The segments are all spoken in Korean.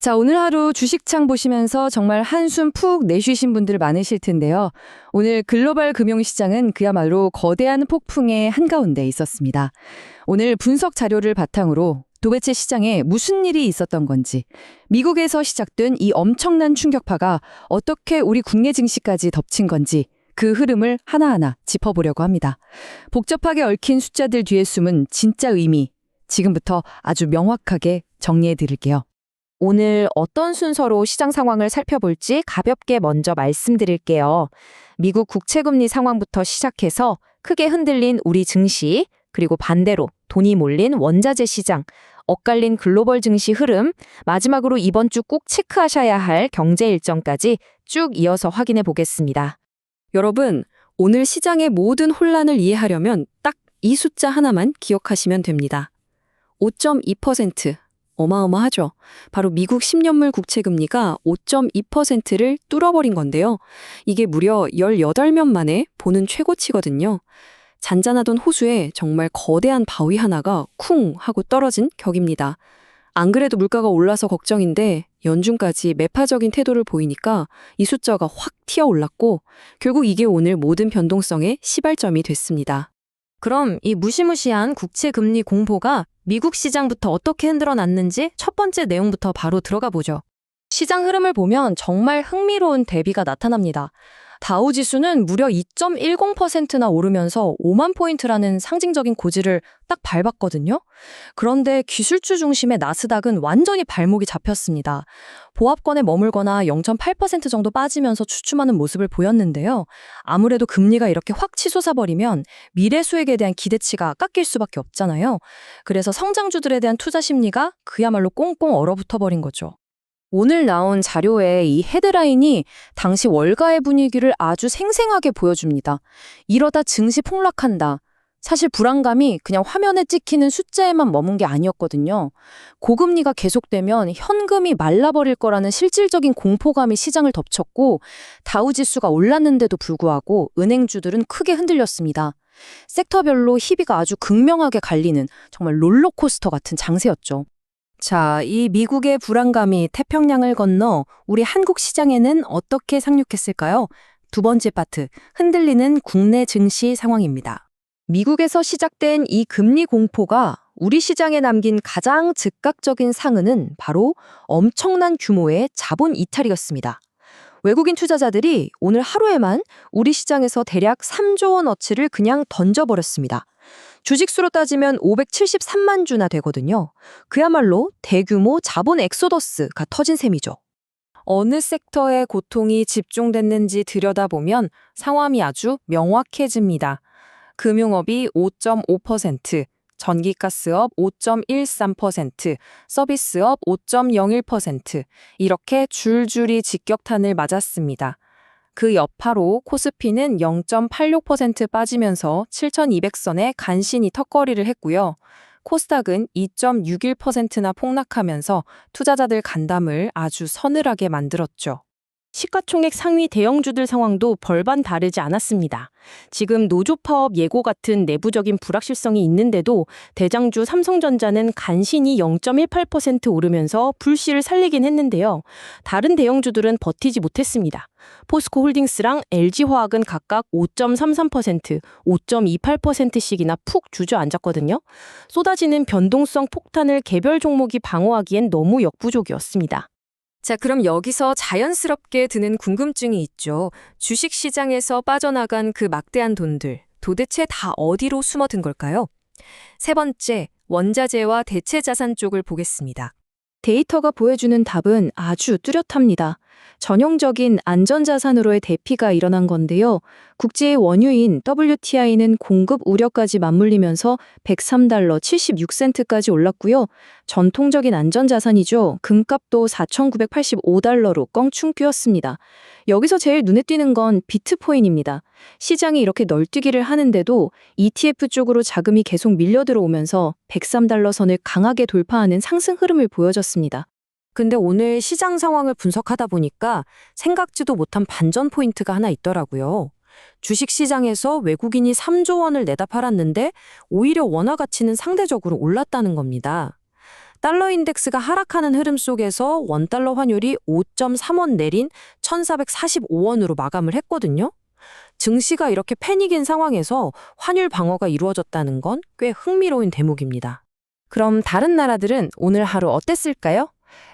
자, 오늘 하루 주식창 보시면서 정말 한숨 푹 내쉬신 분들 많으실 텐데요. 오늘 글로벌 금융시장은 그야말로 거대한 폭풍의 한가운데 있었습니다. 오늘 분석 자료를 바탕으로 도대체 시장에 무슨 일이 있었던 건지, 미국에서 시작된 이 엄청난 충격파가 어떻게 우리 국내 증시까지 덮친 건지 그 흐름을 하나하나 짚어보려고 합니다. 복잡하게 얽힌 숫자들 뒤에 숨은 진짜 의미, 지금부터 아주 명확하게 정리해 드릴게요. 오늘 어떤 순서로 시장 상황을 살펴볼지 가볍게 먼저 말씀드릴게요. 미국 국채금리 상황부터 시작해서 크게 흔들린 우리 증시, 그리고 반대로 돈이 몰린 원자재 시장, 엇갈린 글로벌 증시 흐름, 마지막으로 이번 주 꼭 체크하셔야 할 경제 일정까지 쭉 이어서 확인해 보겠습니다. 여러분, 오늘 시장의 모든 혼란을 이해하려면 딱 이 숫자 하나만 기억하시면 됩니다. 5.2%. 어마어마하죠. 바로 미국 10년물 국채금리가 5.2%를 뚫어버린 건데요. 이게 무려 18년 만에 보는 최고치거든요. 잔잔하던 호수에 정말 거대한 바위 하나가 쿵 하고 떨어진 격입니다. 안 그래도 물가가 올라서 걱정인데 연준까지 매파적인 태도를 보이니까 이 숫자가 확 튀어올랐고 결국 이게 오늘 모든 변동성의 시발점이 됐습니다. 그럼 이 무시무시한 국채금리 공포가 미국 시장부터 어떻게 흔들어 놨는지 첫 번째 내용부터 바로 들어가 보죠. 시장 흐름을 보면 정말 흥미로운 대비가 나타납니다. 다우지수는 무려 2.10%나 오르면서 5만 포인트라는 상징적인 고지를 딱 밟았거든요. 그런데 기술주 중심의 나스닥은 완전히 발목이 잡혔습니다. 보합권에 머물거나 0.8% 정도 빠지면서 주춤하는 모습을 보였는데요. 아무래도 금리가 이렇게 확 치솟아버리면 미래 수익에 대한 기대치가 깎일 수밖에 없잖아요. 그래서 성장주들에 대한 투자 심리가 그야말로 꽁꽁 얼어붙어버린 거죠. 오늘 나온 자료의 이 헤드라인이 당시 월가의 분위기를 아주 생생하게 보여줍니다. 이러다 증시 폭락한다. 사실 불안감이 그냥 화면에 찍히는 숫자에만 머문 게 아니었거든요. 고금리가 계속되면 현금이 말라버릴 거라는 실질적인 공포감이 시장을 덮쳤고 다우지수가 올랐는데도 불구하고 은행주들은 크게 흔들렸습니다. 섹터별로 희비가 아주 극명하게 갈리는 정말 롤러코스터 같은 장세였죠. 자, 이 미국의 불안감이 태평양을 건너 우리 한국 시장에는 어떻게 상륙했을까요? 두 번째 파트, 흔들리는 국내 증시 상황입니다. 미국에서 시작된 이 금리 공포가 우리 시장에 남긴 가장 즉각적인 상흔은 바로 엄청난 규모의 자본 이탈이었습니다. 외국인 투자자들이 오늘 하루에만 우리 시장에서 대략 3조 원어치를 그냥 던져버렸습니다. 주식수로 따지면 573만 주나 되거든요. 그야말로 대규모 자본 엑소더스가 터진 셈이죠. 어느 섹터에 고통이 집중됐는지 들여다보면 상황이 아주 명확해집니다. 금융업이 5.5%, 전기가스업 5.13%, 서비스업 5.01%, 이렇게 줄줄이 직격탄을 맞았습니다. 그 여파로 코스피는 0.86% 빠지면서 7,200선에 간신히 턱걸이를 했고요. 코스닥은 2.61%나 폭락하면서 투자자들 간담을 아주 서늘하게 만들었죠. 시가총액 상위 대형주들 상황도 별반 다르지 않았습니다. 지금 노조 파업 예고 같은 내부적인 불확실성이 있는데도 대장주 삼성전자는 간신히 0.18% 오르면서 불씨를 살리긴 했는데요. 다른 대형주들은 버티지 못했습니다. 포스코홀딩스랑 LG화학은 각각 5.33%, 5.28%씩이나 푹 주저앉았거든요. 쏟아지는 변동성 폭탄을 개별 종목이 방어하기엔 너무 역부족이었습니다. 자, 그럼 여기서 자연스럽게 드는 궁금증이 있죠. 주식시장에서 빠져나간 그 막대한 돈들, 도대체 다 어디로 숨어든 걸까요? 세 번째, 원자재와 대체자산 쪽을 보겠습니다. 데이터가 보여주는 답은 아주 뚜렷합니다. 전형적인 안전자산으로의 대피가 일어난 건데요. 국제의 원유인 WTI는 공급 우려까지 맞물리면서 103달러 76센트까지 올랐고요. 전통적인 안전자산이죠. 금값도 4,985달러로 껑충 뛰었습니다. 여기서 제일 눈에 띄는 건 비트코인입니다. 시장이 이렇게 널뛰기를 하는데도 ETF 쪽으로 자금이 계속 밀려 들어오면서 103달러 선을 강하게 돌파하는 상승 흐름을 보여줬습니다. 근데 오늘 시장 상황을 분석하다 보니까 생각지도 못한 반전 포인트가 하나 있더라고요. 주식시장에서 외국인이 3조 원을 내다 팔았는데 오히려 원화 가치는 상대적으로 올랐다는 겁니다. 달러 인덱스가 하락하는 흐름 속에서 원달러 환율이 5.3원 내린 1,445원으로 마감을 했거든요. 증시가 이렇게 패닉인 상황에서 환율 방어가 이루어졌다는 건 꽤 흥미로운 대목입니다. 그럼 다른 나라들은 오늘 하루 어땠을까요?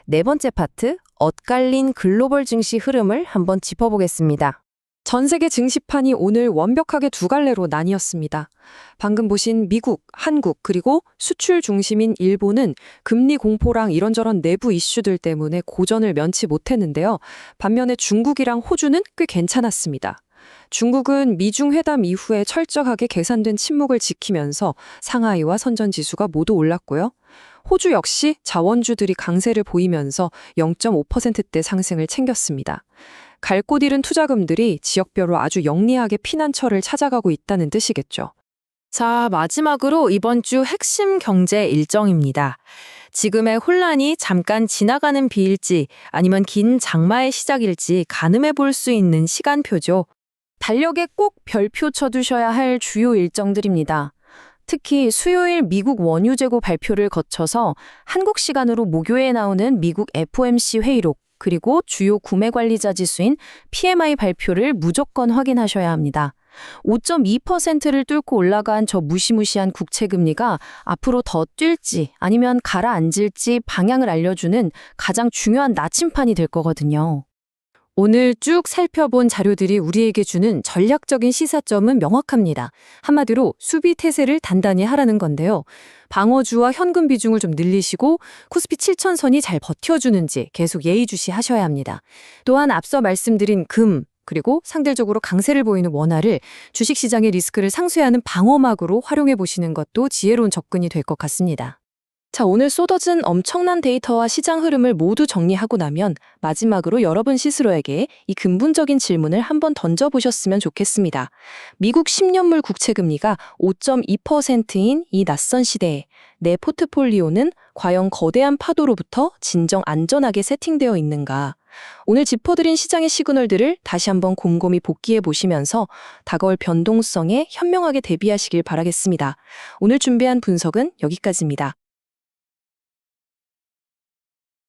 네 번째 파트, 엇갈린 글로벌 증시 흐름을 한번 짚어보겠습니다. 전 세계 증시판이 오늘 완벽하게 두 갈래로 나뉘었습니다. 방금 보신 미국, 한국, 그리고 수출 중심인 일본은 금리 공포랑 이런저런 내부 이슈들 때문에 고전을 면치 못했는데요. 반면에 중국이랑 호주는 꽤 괜찮았습니다. 중국은 미중 회담 이후에 철저하게 계산된 침묵을 지키면서 상하이와 선전지수가 모두 올랐고요. 호주 역시 자원주들이 강세를 보이면서 0.5%대 상승을 챙겼습니다. 갈 곳 잃은 투자금들이 지역별로 아주 영리하게 피난처를 찾아가고 있다는 뜻이겠죠. 자, 마지막으로 이번 주 핵심 경제 일정입니다. 지금의 혼란이 잠깐 지나가는 비일지 아니면 긴 장마의 시작일지 가늠해 볼 수 있는 시간표죠. 달력에 꼭 별표 쳐두셔야 할 주요 일정들입니다. 특히 수요일 미국 원유 재고 발표를 거쳐서 한국 시간으로 목요일에 나오는 미국 FOMC 회의록, 그리고 주요 구매 관리자 지수인 PMI 발표를 무조건 확인하셔야 합니다. 5.2%를 뚫고 올라간 저 무시무시한 국채 금리가 앞으로 더 뛸지 아니면 가라앉을지 방향을 알려주는 가장 중요한 나침판이 될 거거든요. 오늘 쭉 살펴본 자료들이 우리에게 주는 전략적인 시사점은 명확합니다. 한마디로 수비 태세를 단단히 하라는 건데요. 방어주와 현금 비중을 좀 늘리시고 코스피 7,000선이 잘 버텨주는지 계속 예의주시하셔야 합니다. 또한 앞서 말씀드린 금, 그리고 상대적으로 강세를 보이는 원화를 주식시장의 리스크를 상쇄하는 방어막으로 활용해 보시는 것도 지혜로운 접근이 될 것 같습니다. 자, 오늘 쏟아진 엄청난 데이터와 시장 흐름을 모두 정리하고 나면 마지막으로 여러분 스스로에게 이 근본적인 질문을 한번 던져보셨으면 좋겠습니다. 미국 10년물 국채 금리가 5.2%인 이 낯선 시대에 내 포트폴리오는 과연 거대한 파도로부터 진정 안전하게 세팅되어 있는가? 오늘 짚어드린 시장의 시그널들을 다시 한번 곰곰이 복기해 보시면서 다가올 변동성에 현명하게 대비하시길 바라겠습니다. 오늘 준비한 분석은 여기까지입니다.